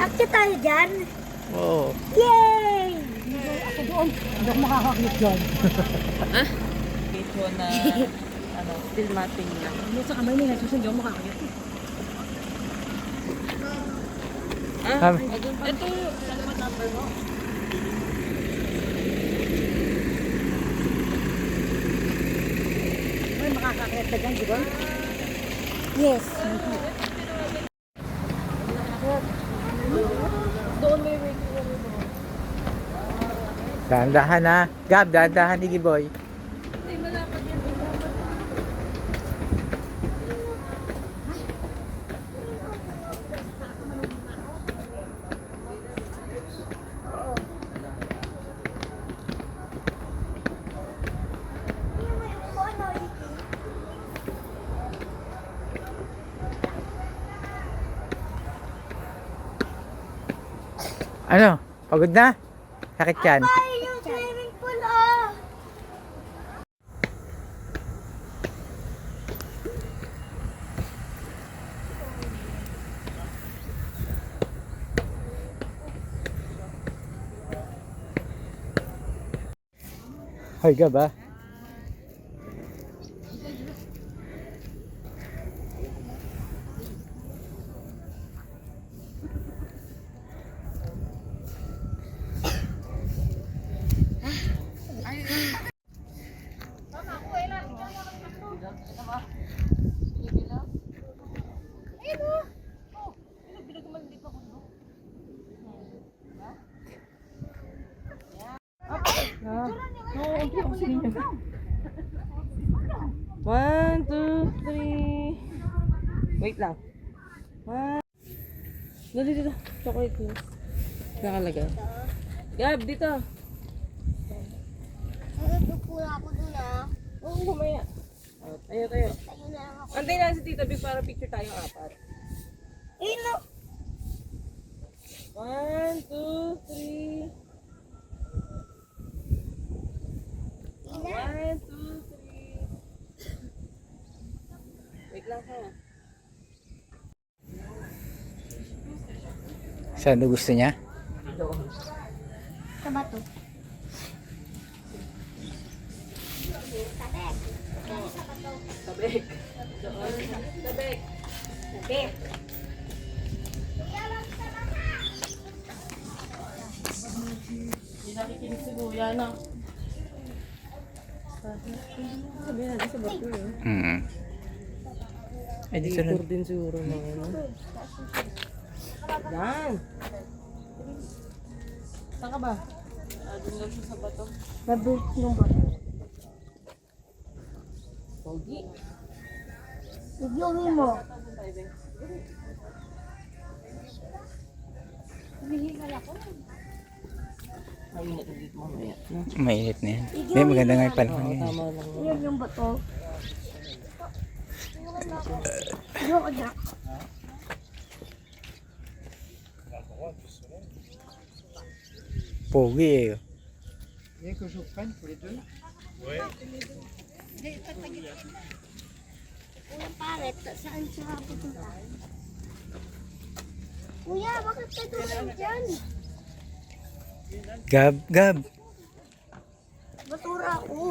Akit tayo dyan. Oo. Yay! Ako doon. Hindi ako makakakit dyan. Video na ano, still mapping lang. Ano sa kamay nila, susunod yung makakakit. Ah, Ito, ano ba number mo? May makakakit ka dyan, di ba? Yes. Doon may waiting room doon. dahan-dahan ha. Gab, dahan-dahan ni Giboy. Hindi, malapad yan. Ano? Pagod na? Sakit yan. Ay, yung swimming pool, ah! Hoy, Gab ha. One, two, three. Wait lang. One. Dito. Chocolate mo. Nakalagay. Gab, dito. Nagpupula ako dun, ah. Oo, kumaya. Tayo. Tayo na lang ako. Antay lang si Tita Big para picture tayong apat. Eh, no. One, two, three. One, two, three. Wait lang ha. Saan gusto niya? Sa bato. Tabek. Doon. Tabek. Tabek. Hindi nakikinig si Kuya, no? Sabi natin sa bato, eh. Eh, di sunod. Tour din siguro mga ano. Yan. Saan ka ba? Doon lang siya sa bato. Nabit yung bato. Pogi. Igyawin mo. Hihingal ako. Ay, nakulit mamaya. No? Mainit na yan. Hindi, maganda nga yung panahon Oo, ngayon. tama lang. Yan yung bato. Igyawin ko dyan. Pogi eh. Kuya Paret, saan siya pupunta? Kuya, bakit ka doon dyan? Gab. Batura ako.